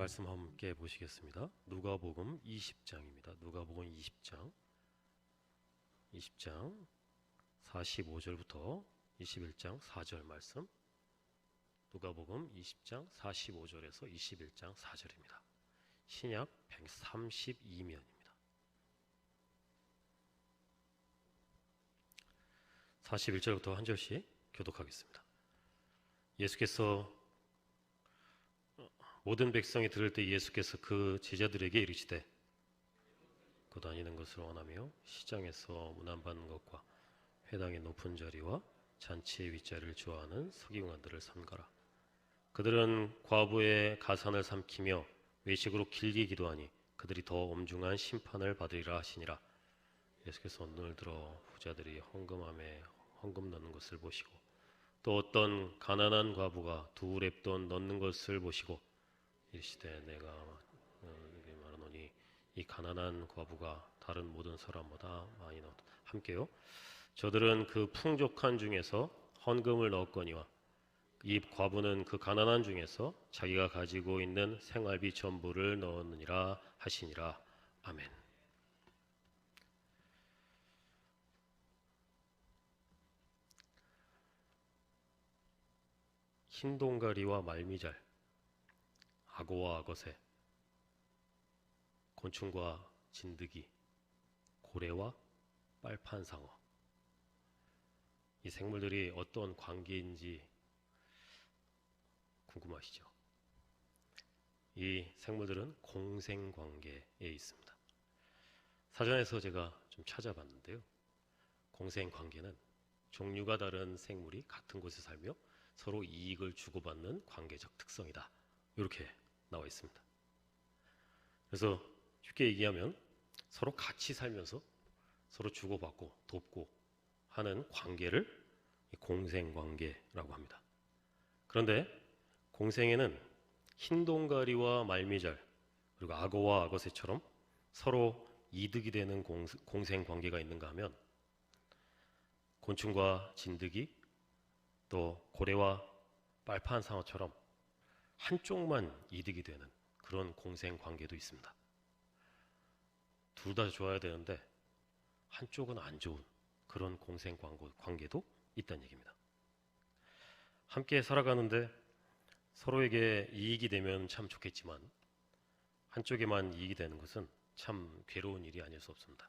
말씀 함께 보시겠습니다. 누가복음 20장입니다. 누가복음 20장 45절부터 21장 4절 말씀. 누가복음 20장 45절에서 21장 4절입니다. 신약 132면입니다. 41절부터 한 절씩 교독하겠습니다. 예수께서 모든 백성이 들을 때 예수께서 그 제자들에게 이르시되 그 다니는 것을 원하며 시장에서 문안받는 것과 회당의 높은 자리와 잔치의 윗자리를 좋아하는 서기관들을 삼가라. 그들은 과부의 가산을 삼키며 외식으로 길게 기도하니 그들이 더 엄중한 심판을 받으리라 하시니라. 예수께서 눈을 들어 부자들이 헌금함에 헌금 넣는 것을 보시고 또 어떤 가난한 과부가 두 랩돈 넣는 것을 보시고 이르시되 내가 너에게 말하노니 이 가난한 과부가 다른 모든 사람보다 많이 넣었다. 함께요. 저들은 그 풍족한 중에서 헌금을 넣었거니와 이 과부는 그 가난한 중에서 자기가 가지고 있는 생활비 전부를 넣었느니라 하시니라. 아멘. 흰동가리와 말미잘, 악어와 악어새, 곤충과 진드기, 고래와 빨판상어. 이 생물들이 어떤 관계인지 궁금하시죠? 이 생물들은 공생관계에 있습니다. 사전에서 제가 좀 찾아봤는데요. 공생관계는 종류가 다른 생물이 같은 곳에 살며 서로 이익을 주고받는 관계적 특성이다. 이렇게 나와 있습니다. 그래서 쉽게 얘기하면 서로 같이 살면서 서로 주고받고 돕고 하는 관계를 공생관계라고 합니다. 그런데 공생에는 흰동가리와 말미잘 그리고 악어와 악어새처럼 서로 이득이 되는 공생관계가 있는가 하면 곤충과 진드기 또 고래와 빨판상어처럼 한쪽만 이득이 되는 그런 공생관계도 있습니다. 둘 다 좋아야 되는데 한쪽은 안 좋은 그런 공생관계도 있다는 얘기입니다. 함께 살아가는데 서로에게 이익이 되면 참 좋겠지만 한쪽에만 이익이 되는 것은 참 괴로운 일이 아닐 수 없습니다.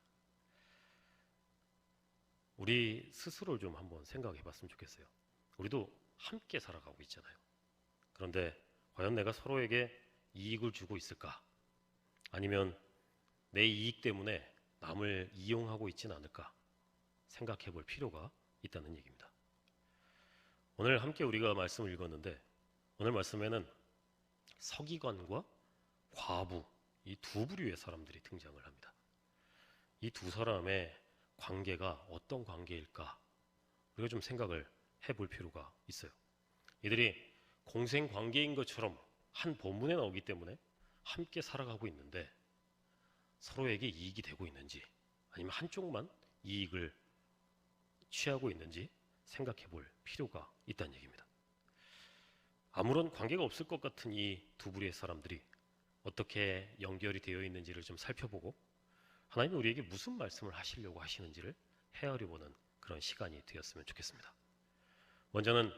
우리 스스로를 좀 한번 생각해 봤으면 좋겠어요. 우리도 함께 살아가고 있잖아요. 그런데 과연 내가 서로에게 이익을 주고 있을까? 아니면 내 이익 때문에 남을 이용하고 있지는 않을까? 생각해 볼 필요가 있다는 얘기입니다. 오늘 함께 우리가 말씀을 읽었는데 오늘 말씀에는 서기관과 과부 이 두 부류의 사람들이 등장을 합니다. 이 두 사람의 관계가 어떤 관계일까? 우리가 좀 생각을 해볼 필요가 있어요. 이들이 공생관계인 것처럼 한 본문에 나오기 때문에 함께 살아가고 있는데 서로에게 이익이 되고 있는지 아니면 한쪽만 이익을 취하고 있는지 생각해 볼 필요가 있다는 얘기입니다. 아무런 관계가 없을 것 같은 이 두 부류의 사람들이 어떻게 연결이 되어 있는지를 좀 살펴보고 하나님이 우리에게 무슨 말씀을 하시려고 하시는지를 헤아려보는 그런 시간이 되었으면 좋겠습니다. 먼저는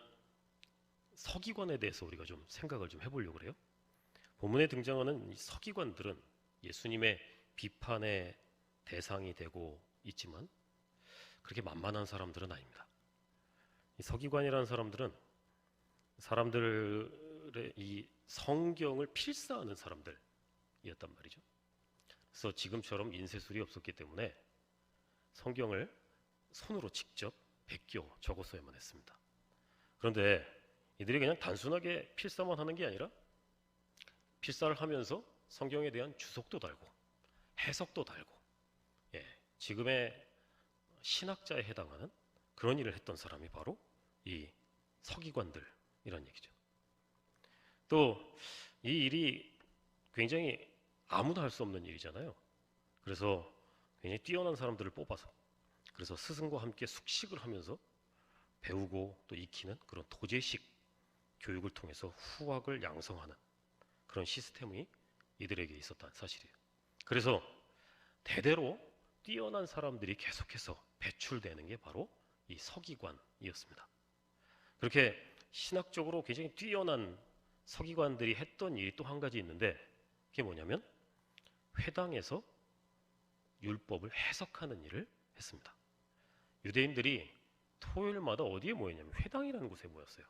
서기관에 대해서 우리가 좀 생각을 좀 해보려고 그래요. 본문에 등장하는 이 서기관들은 예수님의 비판의 대상이 되고 있지만 그렇게 만만한 사람들은 아닙니다. 이 서기관이라는 사람들은 사람들의 이 성경을 필사하는 사람들이었단 말이죠. 그래서 지금처럼 인쇄술이 없었기 때문에 성경을 손으로 직접 베껴 적었어야만 했습니다. 그런데 이들이 그냥 단순하게 필사만 하는 게 아니라 필사를 하면서 성경에 대한 주석도 달고 해석도 달고 지금의 신학자에 해당하는 그런 일을 했던 사람이 바로 이 서기관들이란 얘기죠. 또 이 일이 굉장히 아무도 할 수 없는 일이잖아요. 그래서 굉장히 뛰어난 사람들을 뽑아서 그래서 스승과 함께 숙식을 하면서 배우고 또 익히는 그런 도제식 교육을 통해서 후학을 양성하는 그런 시스템이 이들에게 있었다는 사실이에요. 그래서 대대로 뛰어난 사람들이 계속해서 배출되는 게 바로 이 서기관이었습니다. 그렇게 신학적으로 굉장히 뛰어난 서기관들이 했던 일이 또 한 가지 있는데, 그게 뭐냐면 회당에서 율법을 해석하는 일을 했습니다. 유대인들이 토요일마다 어디에 모였냐면 회당이라는 곳에 모였어요.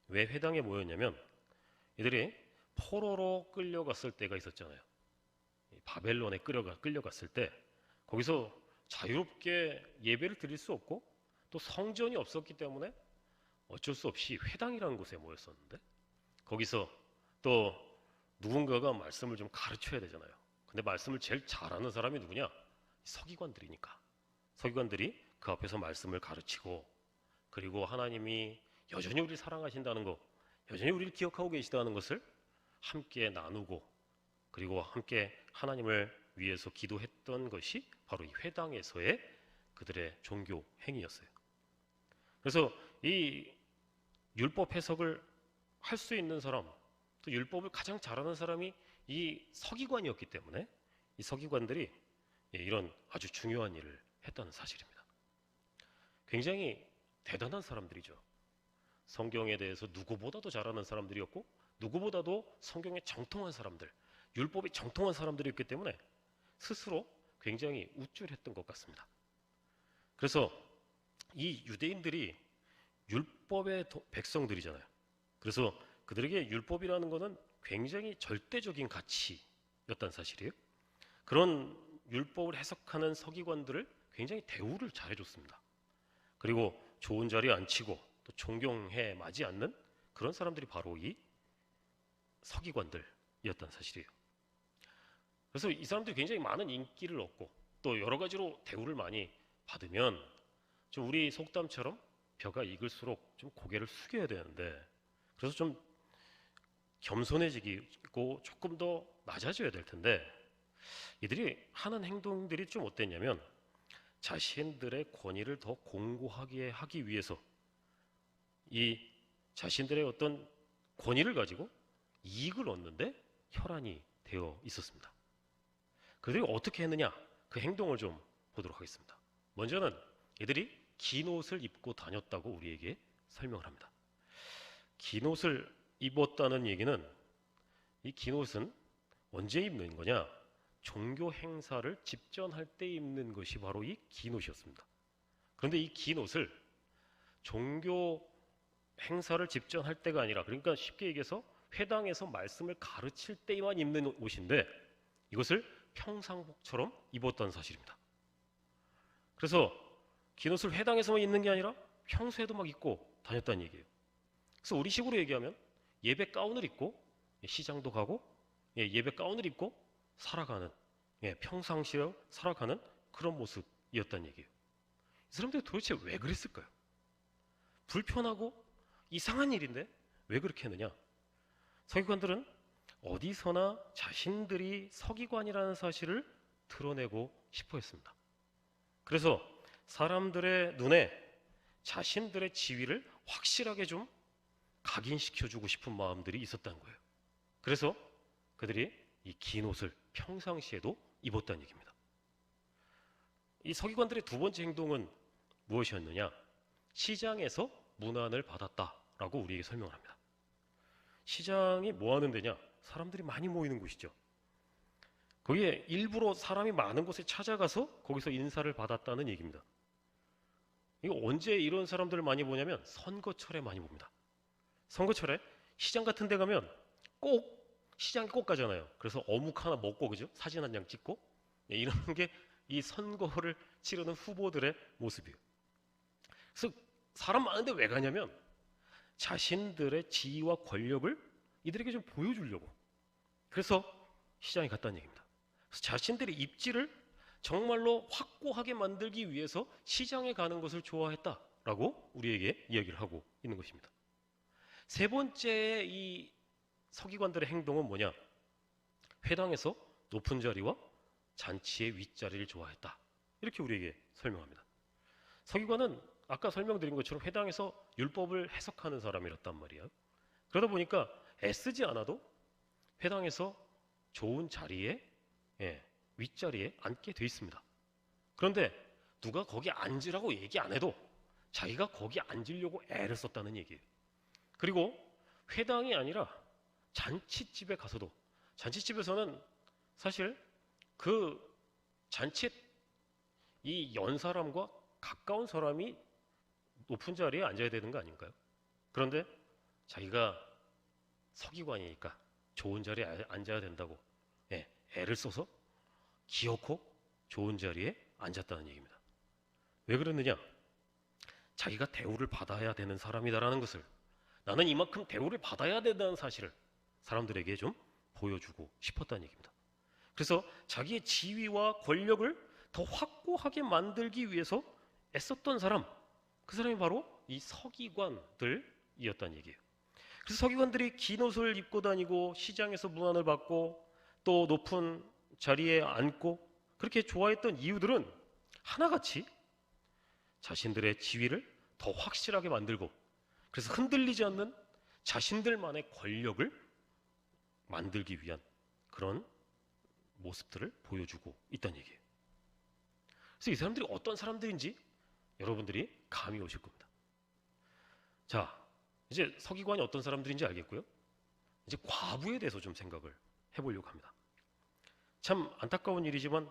왜 회당에 모였냐면 이들이 포로로 끌려갔을 때가 있었잖아요. 바벨론에 끌려갔을 때 거기서 자유롭게 예배를 드릴 수 없고 또 성전이 없었기 때문에 어쩔 수 없이 회당이라는 곳에 모였었는데, 거기서 또 누군가가 말씀을 좀 가르쳐야 되잖아요. 근데 말씀을 제일 잘하는 사람이 누구냐? 서기관들이니까. 서기관들이 그 앞에서 말씀을 가르치고, 그리고 하나님이 여전히 우리를 사랑하신다는 것, 여전히 우리를 기억하고 계시다는 것을 함께 나누고, 그리고 함께 하나님을 위해서 기도했던 것이 바로 이 회당에서의 그들의 종교 행위였어요. 그래서 이 율법 해석을 할 수 있는 사람, 또 율법을 가장 잘하는 사람이 이 서기관이었기 때문에 이 서기관들이 이런 아주 중요한 일을 했다는 사실입니다. 굉장히 대단한 사람들이죠. 성경에 대해서 누구보다도 잘 아는 사람들이었고, 누구보다도 성경에 정통한 사람들, 율법에 정통한 사람들이었기 때문에 스스로 굉장히 우쭐했던 것 같습니다. 그래서 이 유대인들이 율법의 백성들이잖아요. 그래서 그들에게 율법이라는 것은 굉장히 절대적인 가치였다는 사실이에요. 그런 율법을 해석하는 서기관들을 굉장히 대우를 잘해줬습니다. 그리고 좋은 자리에 앉히고 또 존경해 마지 않는 그런 사람들이 바로 이 서기관들이었다는 사실이에요. 그래서 이 사람들이 굉장히 많은 인기를 얻고 또 여러 가지로 대우를 많이 받으면 좀 우리 속담처럼 벼가 익을수록 좀 고개를 숙여야 되는데, 그래서 좀 겸손해지고 조금 더 낮아져야 될 텐데, 이들이 하는 행동들이 좀 어땠냐면 자신들의 권위를 더 공고하게 하기 위해서 이 자신들의 어떤 권위를 가지고 이익을 얻는데 혈안이 되어 있었습니다. 그들이 어떻게 했느냐, 그 행동을 좀 보도록 하겠습니다. 먼저는 이들이 긴 옷을 입고 다녔다고 우리에게 설명을 합니다. 긴 옷을 입었다는 얘기는, 이 긴 옷은 언제 입는 거냐? 종교 행사를 집전할 때 입는 것이 바로 이 긴 옷이었습니다. 그런데 이 긴 옷을 종교 행사를 집전할 때가 아니라, 그러니까 쉽게 얘기해서 회당에서 말씀을 가르칠 때만 입는 옷인데 이것을 평상복처럼 입었다는 사실입니다. 그래서 긴 옷을 회당에서만 입는 게 아니라 평소에도 막 입고 다녔다는 얘기예요. 그래서 우리식으로 얘기하면 예배 가운을 입고 시장도 가고 예배 가운을 입고 살아가는, 평상시에 살아가는 그런 모습이었다는 얘기예요. 이 사람들이 도대체 왜 그랬을까요? 불편하고 이상한 일인데 왜 그렇게 했느냐? 서기관들은 어디서나 자신들이 서기관이라는 사실을 드러내고 싶어 했습니다. 그래서 사람들의 눈에 자신들의 지위를 확실하게 좀 각인시켜주고 싶은 마음들이 있었다는 거예요. 그래서 그들이 이 긴 옷을 평상시에도 입었다는 얘기입니다. 이 서기관들의 두 번째 행동은 무엇이었느냐? 시장에서 문안을 받았다라고 우리에게 설명을 합니다. 시장이 뭐 하는 데냐? 사람들이 많이 모이는 곳이죠. 거기에 일부러 사람이 많은 곳에 찾아가서 거기서 인사를 받았다는 얘기입니다. 이거 언제 이런 사람들을 많이 보냐면 선거철에 많이 봅니다. 선거철에 시장 같은 데 가면 꼭 시장에 꼭 가잖아요. 그래서 어묵 하나 먹고, 그죠? 사진 한 장 찍고, 이런 게 이 선거를 치르는 후보들의 모습이에요. 그래서 사람 많은데 왜 가냐면 자신들의 지위와 권력을 이들에게 좀 보여주려고, 그래서 시장에 갔다는 얘기입니다. 그래서 자신들의 입지를 정말로 확고하게 만들기 위해서 시장에 가는 것을 좋아했다라고 우리에게 이야기를 하고 있는 것입니다. 세 번째 이 서기관들의 행동은 뭐냐? 회당에서 높은 자리와 잔치의 윗자리를 좋아했다, 이렇게 우리에게 설명합니다. 서기관은 아까 설명드린 것처럼 회당에서 율법을 해석하는 사람이었단 말이에요. 그러다 보니까 애쓰지 않아도 회당에서 좋은 자리에, 윗자리에 앉게 돼 있습니다. 그런데 누가 거기 앉으라고 얘기 안 해도 자기가 거기 앉으려고 애를 썼다는 얘기예요. 그리고 회당이 아니라 잔치집에 가서도, 잔치집에서는 사실 그 잔치에 이 연 사람과 가까운 사람이 높은 자리에 앉아야 되는 거 아닌가요? 그런데 자기가 서기관이니까 좋은 자리에 앉아야 된다고 애를 써서 기어코 좋은 자리에 앉았다는 얘기입니다. 왜 그랬느냐? 자기가 대우를 받아야 되는 사람이다라는 것을, 나는 이만큼 대우를 받아야 된다는 사실을 사람들에게 좀 보여주고 싶었다는 얘기입니다. 그래서 자기의 지위와 권력을 더 확고하게 만들기 위해서 애썼던 사람, 그 사람이 바로 이 서기관들이었다는 얘기예요. 그래서 서기관들이 긴 옷을 입고 다니고 시장에서 문안을 받고 또 높은 자리에 앉고 그렇게 좋아했던 이유들은 하나같이 자신들의 지위를 더 확실하게 만들고, 그래서 흔들리지 않는 자신들만의 권력을 만들기 위한 그런 모습들을 보여주고 있다는 얘기예요. 그래서 이 사람들이 어떤 사람들인지 여러분들이 감이 오실 겁니다. 자, 이제 서기관이 어떤 사람들인지 알겠고요. 이제 과부에 대해서 좀 생각을 해보려고 합니다. 참 안타까운 일이지만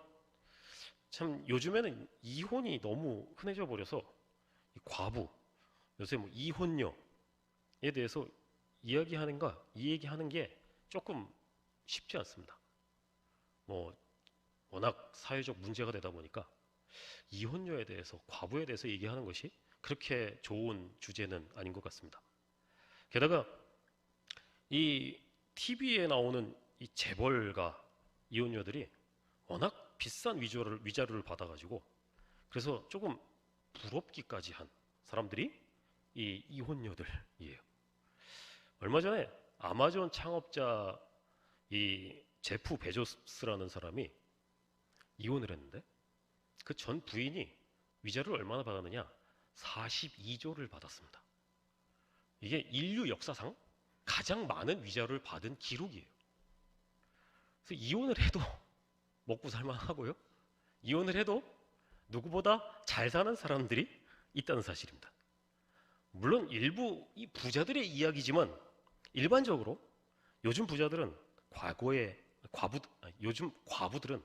참 요즘에는 이혼이 너무 흔해져 버려서 이 과부, 요새 뭐 이혼녀에 대해서 이 얘기하는 게 조금 쉽지 않습니다. 뭐 워낙 사회적 문제가 되다 보니까 이혼녀에 대해서, 과부에 대해서 얘기하는 것이 그렇게 좋은 주제는 아닌 것 같습니다. 게다가 이 TV에 나오는 이 재벌가 이혼녀들이 워낙 비싼 위자료를 받아가지고 그래서 조금 부럽기까지 한 사람들이 이 이혼녀들이에요. 얼마 전에 아마존 창업자 이 제프 베조스라는 사람이 이혼을 했는데 그 전 부인이 위자료를 얼마나 받았느냐? 42조를 받았습니다. 이게 인류 역사상 가장 많은 위자료를 받은 기록이에요. 그래서 이혼을 해도 먹고 살만하고요. 이혼을 해도 누구보다 잘 사는 사람들이 있다는 사실입니다. 물론 일부 이 부자들의 이야기지만 일반적으로 요즘 부자들은 요즘 과부들은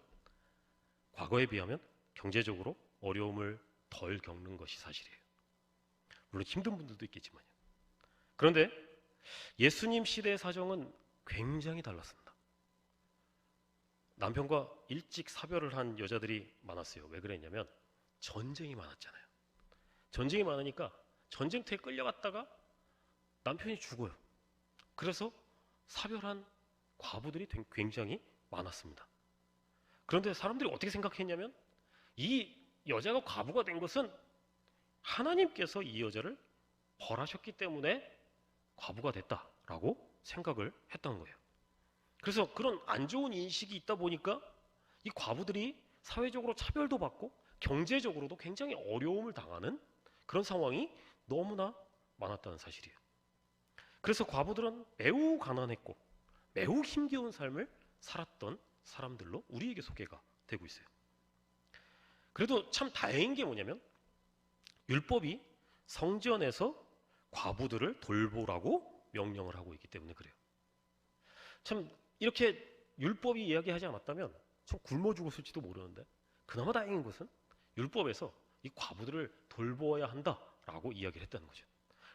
과거에 비하면 경제적으로 어려움을 덜 겪는 것이 사실이에요. 물론 힘든 분들도 있겠지만요. 그런데 예수님 시대의 사정은 굉장히 달랐습니다. 남편과 일찍 사별을 한 여자들이 많았어요. 왜 그랬냐면 전쟁이 많았잖아요. 전쟁이 많으니까 전쟁터에 끌려갔다가 남편이 죽어요. 그래서 사별한 과부들이 굉장히 많았습니다. 그런데 사람들이 어떻게 생각했냐면 이 여자가 과부가 된 것은 하나님께서 이 여자를 벌하셨기 때문에 과부가 됐다라고 생각을 했던 거예요. 그래서 그런 안 좋은 인식이 있다 보니까 이 과부들이 사회적으로 차별도 받고 경제적으로도 굉장히 어려움을 당하는 그런 상황이 너무나 많았다는 사실이에요. 그래서 과부들은 매우 가난했고 매우 힘겨운 삶을 살았던 사람들로 우리에게 소개가 되고 있어요. 그래도 참 다행인 게 뭐냐면 율법이 성전에서 과부들을 돌보라고 명령을 하고 있기 때문에 그래요. 참 이렇게 율법이 이야기하지 않았다면 참 굶어 죽었을지도 모르는데 그나마 다행인 것은 율법에서 이 과부들을 돌보아야 한다라고 이야기를 했다는 거죠.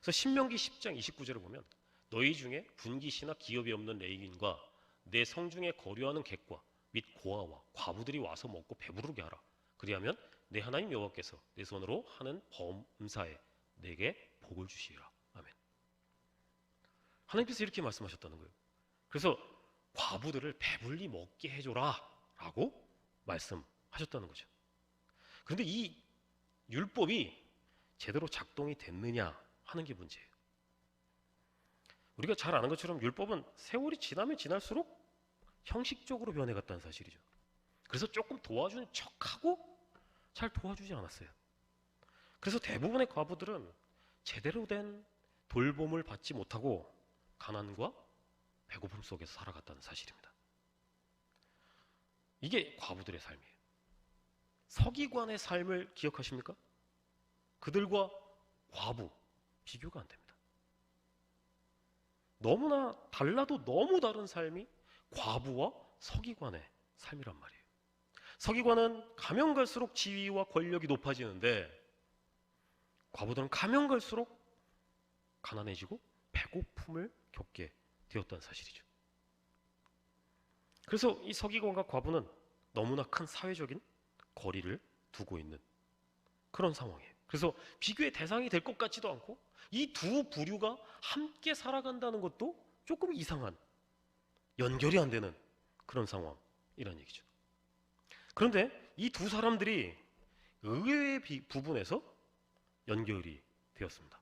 그래서 신명기 10장 29절을 보면 너희 중에 분깃이나 기업이 없는 레위인과 내 성중에 거류하는 객과 및 고아와 과부들이 와서 먹고 배부르게 하라. 그리하면 내 하나님 여호와께서 내 손으로 하는 범사에 내게 복을 주시리라. 아멘. 하나님께서 이렇게 말씀하셨다는 거예요. 그래서 과부들을 배불리 먹게 해줘라 라고 말씀하셨다는 거죠. 그런데 이 율법이 제대로 작동이 됐느냐 하는 게 문제예요. 우리가 잘 아는 것처럼 율법은 세월이 지나면 지날수록 형식적으로 변해갔다는 사실이죠. 그래서 조금 도와주는 척하고 잘 도와주지 않았어요. 그래서 대부분의 과부들은 제대로 된 돌봄을 받지 못하고 가난과 배고픔 속에서 살아갔다는 사실입니다. 이게 과부들의 삶이에요. 서기관의 삶을 기억하십니까? 그들과 과부 비교가 안 됩니다. 너무나 달라도 너무 다른 삶이 과부와 서기관의 삶이란 말이에요. 서기관은 가면 갈수록 지위와 권력이 높아지는데 과부들은 가면 갈수록 가난해지고 배고픔을 겪게 되었다는 사실이죠. 그래서 이 서기관과 과부는 너무나 큰 사회적인 거리를 두고 있는 그런 상황이에요. 그래서 비교의 대상이 될 것 같지도 않고 이 두 부류가 함께 살아간다는 것도 조금 이상한, 연결이 안 되는 그런 상황이라는 얘기죠. 그런데 이 두 사람들이 의외의 부분에서 연결이 되었습니다.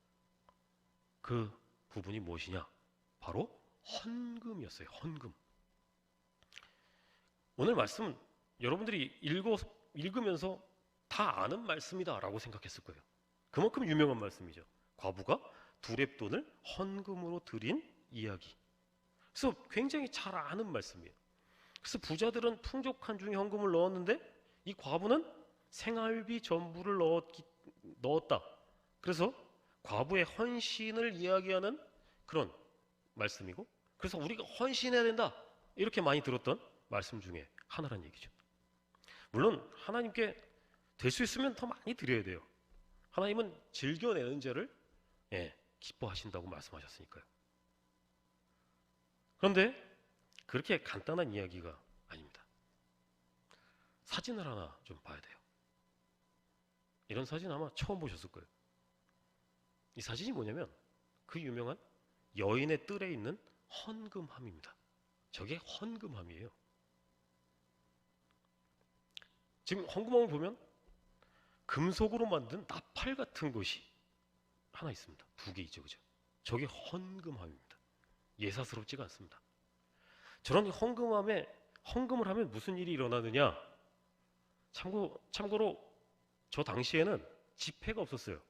그 부분이 무엇이냐? 바로 헌금이었어요. 헌금. 오늘 말씀 여러분들이 읽으면서 다 아는 말씀이다라고 생각했을 거예요. 그만큼 유명한 말씀이죠. 과부가 두렙돈을 헌금으로 드린 이야기. 그래서 굉장히 잘 아는 말씀이에요. 그래서 부자들은 풍족한 중에 헌금을 넣었는데 이 과부는 생활비 전부를 넣었다. 그래서 과부의 헌신을 이야기하는 그런 말씀이고, 그래서 우리가 헌신해야 된다 이렇게 많이 들었던 말씀 중에 하나란 얘기죠. 물론 하나님께 될 수 있으면 더 많이 드려야 돼요. 하나님은 즐겨내는 자를 기뻐하신다고 말씀하셨으니까요. 그런데 그렇게 간단한 이야기가 아닙니다. 사진을 하나 좀 봐야 돼요. 이런 사진 아마 처음 보셨을 거예요. 이 사진이 뭐냐면 그 유명한 여인의 뜰에 있는 헌금함입니다. 저게 헌금함이에요. 지금 헌금함을 보면 금속으로 만든 나팔 같은 것이 하나 있습니다. 두 개 있죠, 그죠? 저게 헌금함입니다. 예사스럽지가 않습니다. 저런 헌금함에 헌금을 하면 무슨 일이 일어나느냐? 참고로 저 당시에는 지폐가 없었어요.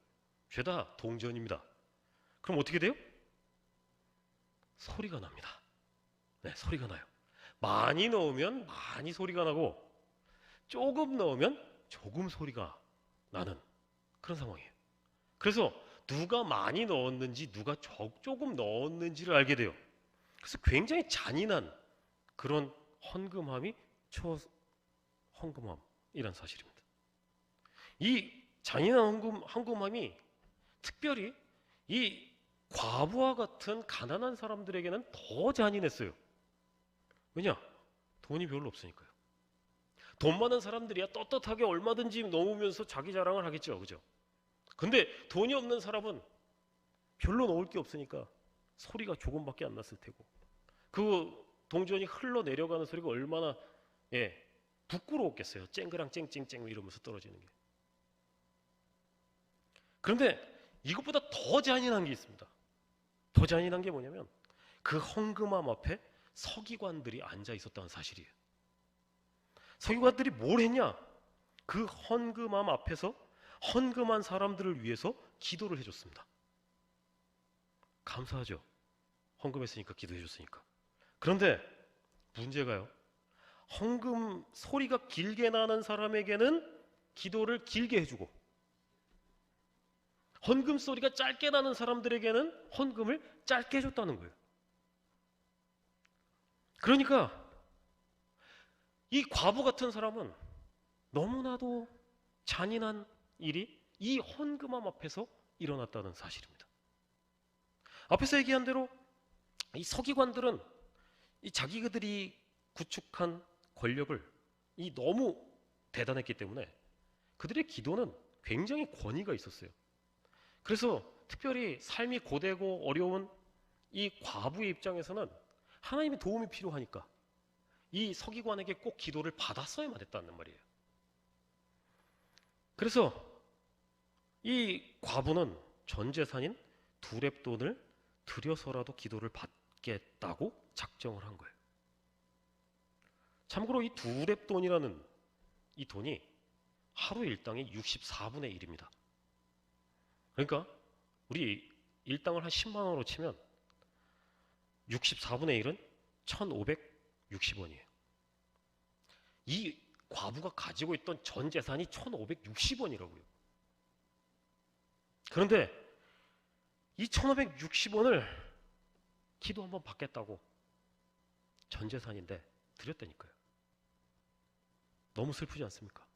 죄다 동전입니다. 그럼 어떻게 돼요? 소리가 납니다. 네, 소리가 나요. 많이 넣으면 많이 소리가 나고 조금 넣으면 조금 소리가 나는 그런 상황이에요. 그래서 누가 많이 넣었는지 누가 조금 넣었는지를 알게 돼요. 그래서 굉장히 잔인한 그런 헌금함이 헌금함이란 사실입니다. 이 잔인한 헌금함이 특별히 이 과부와 같은 가난한 사람들에게는 더 잔인했어요. 왜냐? 돈이 별로 없으니까요. 돈 많은 사람들이야 떳떳하게 얼마든지 넣으면서 자기 자랑을 하겠죠, 그죠? 근데 돈이 없는 사람은 별로 넣을 게 없으니까 소리가 조금밖에 안 났을 테고 그 동전이 흘러 내려가는 소리가 얼마나 부끄러웠겠어요. 쨍그랑 쨍쨍쨍 이러면서 떨어지는 게. 그런데 이것보다 더 잔인한 게 있습니다. 더 잔인한 게 뭐냐면 그 헌금함 앞에 서기관들이 앉아 있었다는 사실이에요. 서기관들이 뭘 했냐? 그 헌금함 앞에서 헌금한 사람들을 위해서 기도를 해줬습니다. 감사하죠. 헌금했으니까 기도해줬으니까. 그런데 문제가요. 헌금 소리가 길게 나는 사람에게는 기도를 길게 해주고 헌금 소리가 짧게 나는 사람들에게는 헌금을 짧게 해줬다는 거예요. 그러니까 이 과부 같은 사람은 너무나도 잔인한 일이 이 헌금함 앞에서 일어났다는 사실입니다. 앞에서 얘기한 대로 이 서기관들은 이 자기들이 구축한 권력을 너무 대단했기 때문에 그들의 기도는 굉장히 권위가 있었어요. 그래서 특별히 삶이 고되고 어려운 이 과부의 입장에서는 하나님의 도움이 필요하니까 이 서기관에게 꼭 기도를 받았어야만 했다는 말이에요. 그래서 이 과부는 전 재산인 두렙돈을 들여서라도 기도를 받겠다고 작정을 한 거예요. 참고로 이 두렙돈이라는 이 돈이 하루 일당의 64분의 1입니다. 그러니까 우리 일당을 한 10만 원으로 치면 64분의 1은 1560원이에요. 이 과부가 가지고 있던 전 재산이 1560원이라고요. 그런데 이 1560원을 기도 한번 받겠다고 전 재산인데 드렸다니까요. 너무 슬프지 않습니까?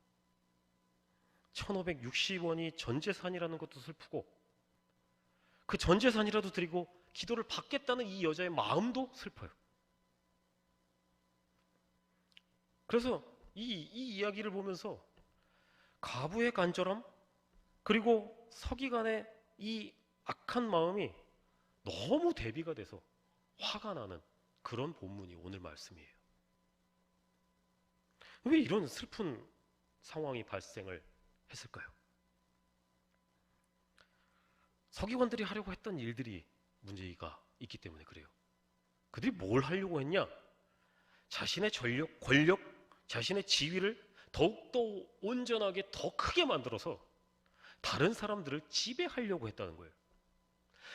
1560원이 전 재산이라는 것도 슬프고 그 전 재산이라도 드리고 기도를 받겠다는 이 여자의 마음도 슬퍼요. 그래서 이 이야기를 보면서 과부의 간절함 그리고 서기관의 이 악한 마음이 너무 대비가 돼서 화가 나는 그런 본문이 오늘 말씀이에요. 왜 이런 슬픈 상황이 발생을 했을까요? 서기관들이 하려고 했던 일들이 문제가 있기 때문에 그래요. 그들이 뭘 하려고 했냐? 자신의 권력, 자신의 지위를 더욱더 온전하게 더 크게 만들어서 다른 사람들을 지배하려고 했다는 거예요.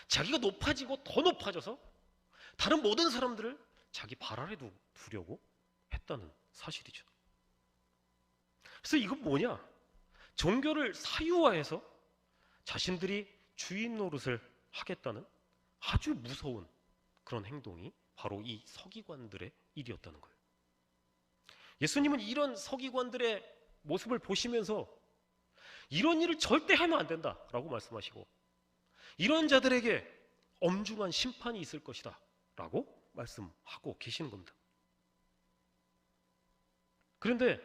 자기가 높아지고 더 높아져서 다른 모든 사람들을 자기 발 아래 두려고 했다는 사실이죠. 그래서 이건 뭐냐? 종교를 사유화해서 자신들이 주인 노릇을 하겠다는 아주 무서운 그런 행동이 바로 이 서기관들의 일이었다는 거예요. 예수님은 이런 서기관들의 모습을 보시면서 이런 일을 절대 하면 안 된다라고 말씀하시고 이런 자들에게 엄중한 심판이 있을 것이다 라고 말씀하고 계시는 겁니다. 그런데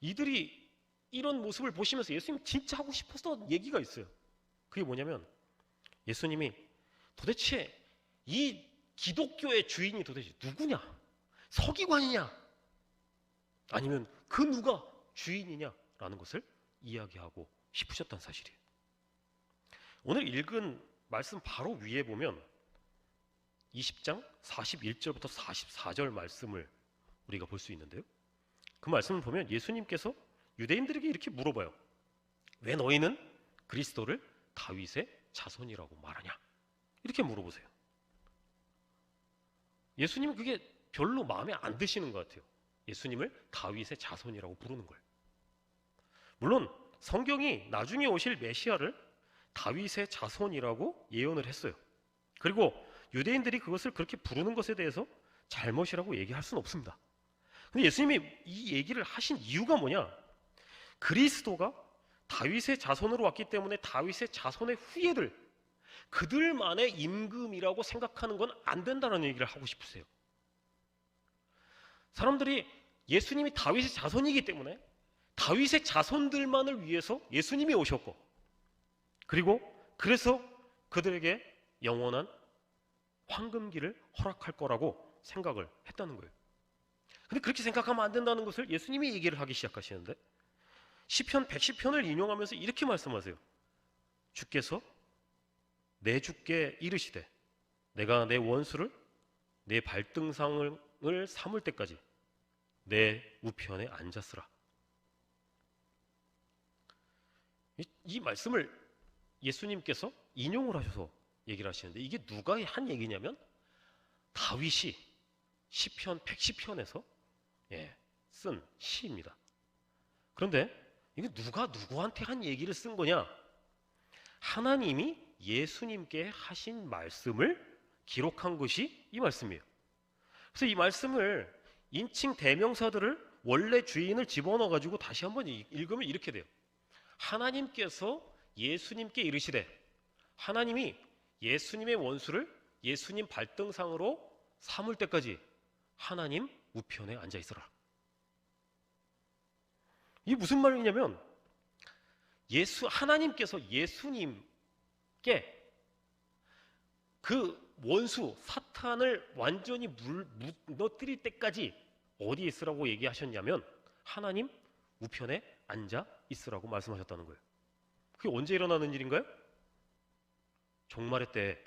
이들이 이런 모습을 보시면서 예수님 진짜 하고 싶었던 얘기가 있어요. 그게 뭐냐면 예수님이 도대체 이 기독교의 주인이 도대체 누구냐? 서기관이냐? 아니면 그 누가 주인이냐라는 것을 이야기하고 싶으셨던 사실이에요. 오늘 읽은 말씀 바로 위에 보면 20장 41절부터 44절 말씀을 우리가 볼 수 있는데요. 그 말씀을 보면 예수님께서 유대인들에게 이렇게 물어봐요. 왜 너희는 그리스도를 다윗의 자손이라고 말하냐? 이렇게 물어보세요. 예수님은 그게 별로 마음에 안 드시는 것 같아요. 예수님을 다윗의 자손이라고 부르는 걸. 물론 성경이 나중에 오실 메시아를 다윗의 자손이라고 예언을 했어요. 그리고 유대인들이 그것을 그렇게 부르는 것에 대해서 잘못이라고 얘기할 수는 없습니다. 근데 예수님이 이 얘기를 하신 이유가 뭐냐? 그리스도가 다윗의 자손으로 왔기 때문에 다윗의 자손의 후예들, 그들만의 임금이라고 생각하는 건 안 된다는 얘기를 하고 싶으세요. 사람들이 예수님이 다윗의 자손이기 때문에 다윗의 자손들만을 위해서 예수님이 오셨고 그리고 그래서 그들에게 영원한 황금기를 허락할 거라고 생각을 했다는 거예요. 근데 그렇게 생각하면 안 된다는 것을 예수님이 얘기를 하기 시작하시는데 시편 110편을 인용하면서 이렇게 말씀하세요. 주께서 내 주께 이르시되 내가 내 원수를 내 발등상을 삼을 때까지 내 우편에 앉았으라. 이 말씀을 예수님께서 인용을 하셔서 얘기를 하시는데 이게 누가 한 얘기냐면 다윗이 시편 110편에서 쓴 시입니다. 그런데 이게 누가 누구한테 한 얘기를 쓴 거냐? 하나님이 예수님께 하신 말씀을 기록한 것이 이 말씀이에요. 그래서 이 말씀을 인칭 대명사들을 원래 주인을 집어넣어 가지고 다시 한번 읽으면 이렇게 돼요. 하나님께서 예수님께 이르시되 하나님이 예수님의 원수를 예수님 발등상으로 삼을 때까지 하나님 우편에 앉아 있어라. 이게 무슨 말이냐면 하나님께서 예수님께 그 원수 사탄을 완전히 무너뜨릴 때까지 어디에 있으라고 얘기하셨냐면 하나님 우편에 앉아 있으라고 말씀하셨다는 거예요. 그게 언제 일어나는 일인가요? 종말의 때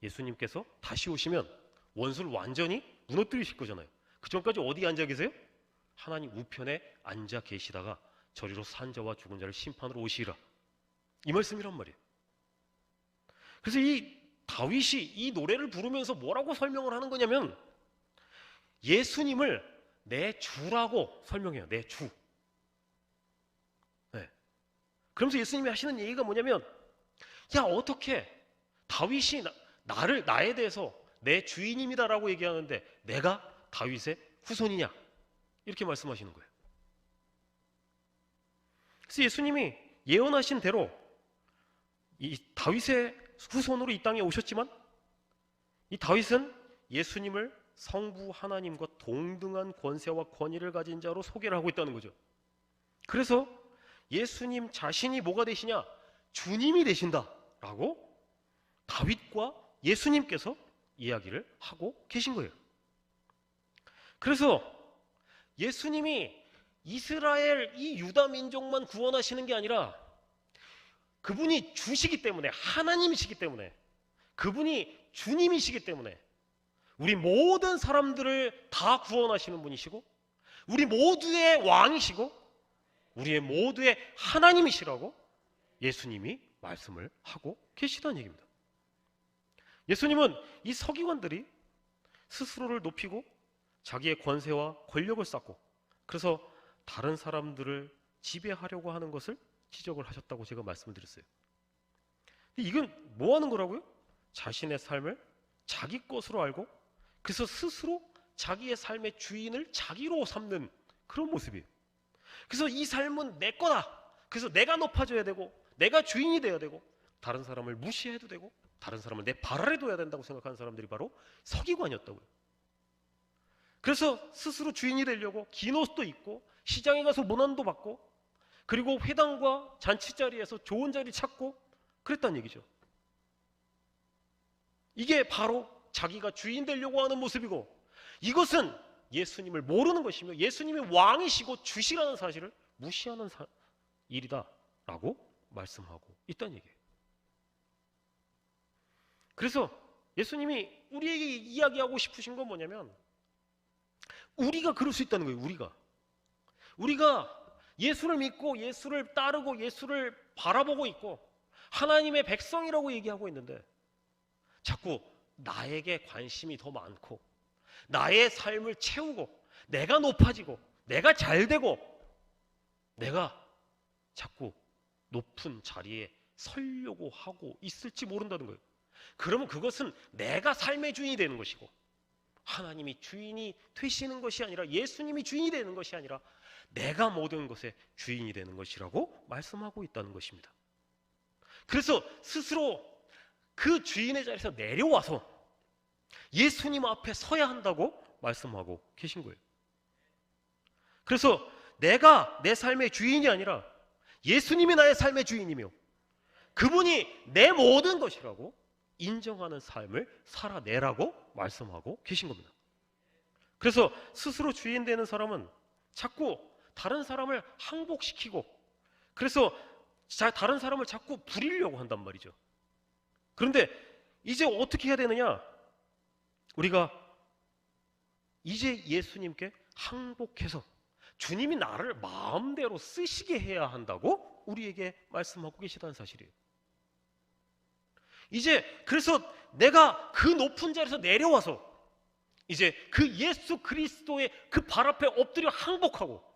예수님께서 다시 오시면 원수를 완전히 무너뜨리실 거잖아요. 그 전까지 어디에 앉아 계세요? 하나님 우편에 앉아 계시다가 저리로 산 자와 죽은 자를 심판으로 오시리라. 이 말씀이란 말이에요. 그래서 이 다윗이 이 노래를 부르면서 뭐라고 설명을 하는 거냐면 예수님을 내 주라고 설명해요. 내 주. 네. 그러면서 예수님이 하시는 얘기가 뭐냐면, 야, 어떻게 다윗이 나에 대해서 내 주인입니다라고 얘기하는데 내가 다윗의 후손이냐, 이렇게 말씀하시는 거예요. 그래서 예수님이 예언하신 대로 이 다윗의 후손으로 이 땅에 오셨지만, 이 다윗은 예수님을 성부 하나님과 동등한 권세와 권위를 가진 자로 소개를 하고 있다는 거죠. 그래서 예수님 자신이 뭐가 되시냐? 주님이 되신다라고 다윗과 예수님께서 이야기를 하고 계신 거예요. 그래서 예수님이 이스라엘 이 유다 민족만 구원하시는 게 아니라 그분이 주시기 때문에, 하나님이시기 때문에, 그분이 주님이시기 때문에 우리 모든 사람들을 다 구원하시는 분이시고, 우리 모두의 왕이시고, 우리의 모두의 하나님이시라고 예수님이 말씀을 하고 계시다는 얘기입니다. 예수님은 이 서기관들이 스스로를 높이고 자기의 권세와 권력을 쌓고 그래서 다른 사람들을 지배하려고 하는 것을 지적을 하셨다고 제가 말씀을 드렸어요. 이건 뭐 하는 거라고요? 자신의 삶을 자기 것으로 알고 그래서 스스로 자기의 삶의 주인을 자기로 삼는 그런 모습이에요. 그래서 이 삶은 내 거다. 그래서 내가 높아져야 되고 내가 주인이 되어야 되고 다른 사람을 무시해도 되고 다른 사람을 내 발 아래 둬야 된다고 생각하는 사람들이 바로 서기관이었다고요. 그래서 스스로 주인이 되려고 긴 옷도 입고 시장에 가서 문안도 받고 그리고 회당과 잔치 자리에서 좋은 자리 찾고 그랬다는 얘기죠. 이게 바로 자기가 주인 되려고 하는 모습이고, 이것은 예수님을 모르는 것이며 예수님이 왕이시고 주시라는 사실을 무시하는 일이다라고 말씀하고 있다는 얘기예요. 그래서 예수님이 우리에게 이야기하고 싶으신 건 뭐냐면, 우리가 그럴 수 있다는 거예요. 우리가 예수를 믿고 예수를 따르고 예수를 바라보고 있고 하나님의 백성이라고 얘기하고 있는데 자꾸 나에게 관심이 더 많고 나의 삶을 채우고 내가 높아지고 내가 잘되고 내가 자꾸 높은 자리에 서려고 하고 있을지 모른다는 거예요. 그러면 그것은 내가 삶의 주인이 되는 것이고 하나님이 주인이 되시는 것이 아니라, 예수님이 주인이 되는 것이 아니라 내가 모든 것의 주인이 되는 것이라고 말씀하고 있다는 것입니다. 그래서 스스로 그 주인의 자리에서 내려와서 예수님 앞에 서야 한다고 말씀하고 계신 거예요. 그래서 내가 내 삶의 주인이 아니라 예수님이 나의 삶의 주인이며 그분이 내 모든 것이라고 인정하는 삶을 살아내라고 말씀하고 계신 겁니다. 그래서 스스로 주인 되는 사람은 자꾸 다른 사람을 항복시키고 그래서 다른 사람을 자꾸 부리려고 한단 말이죠. 그런데 이제 어떻게 해야 되느냐? 우리가 이제 예수님께 항복해서 주님이 나를 마음대로 쓰시게 해야 한다고 우리에게 말씀하고 계시다는 사실이에요. 이제 그래서 내가 그 높은 자리에서 내려와서 이제 그 예수 그리스도의 그 발 앞에 엎드려 항복하고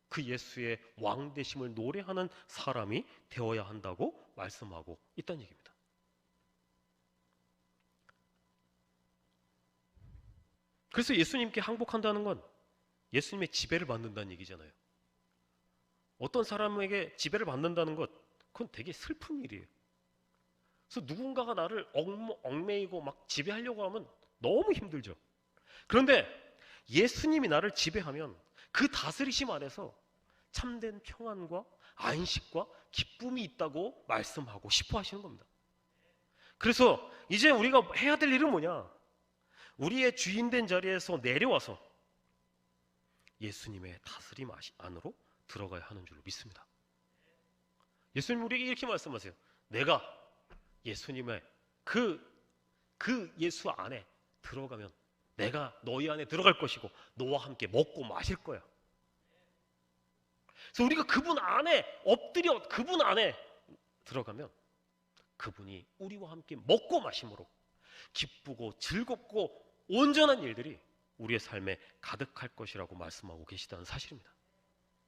그 예수의 왕 되심을 노래하는 사람이 되어야 한다고 말씀하고 있다는 얘기입니다. 그래서 예수님께 항복한다는 건 예수님의 지배를 받는다는 얘기잖아요. 어떤 사람에게 지배를 받는다는 것, 그건 되게 슬픈 일이에요. 그래서 누군가가 나를 얽매이고 막 지배하려고 하면 너무 힘들죠. 그런데 예수님이 나를 지배하면 그 다스리심 안에서 참된 평안과 안식과 기쁨이 있다고 말씀하고 싶어 하시는 겁니다. 그래서 이제 우리가 해야 될 일은 뭐냐? 우리의 주인된 자리에서 내려와서 예수님의 다스림 안으로 들어가야 하는 줄로 믿습니다. 예수님 우리에게 이렇게 말씀하세요. 내가 예수님의 그 예수 안에 들어가면 내가 너희 안에 들어갈 것이고 너와 함께 먹고 마실 거야. 그래서 우리가 그분 안에 엎드려 그분 안에 들어가면 그분이 우리와 함께 먹고 마심으로 기쁘고 즐겁고 온전한 일들이 우리의 삶에 가득할 것이라고 말씀하고 계시다는 사실입니다.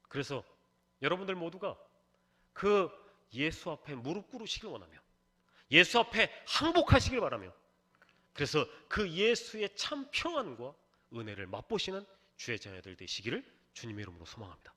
그래서 여러분들 모두가 그 예수 앞에 무릎 꿇으시길 원하며 예수 앞에 항복하시길 바라며 그래서 그 예수의 참 평안과 은혜를 맛보시는 주의 자녀들 되시기를 주님의 이름으로 소망합니다.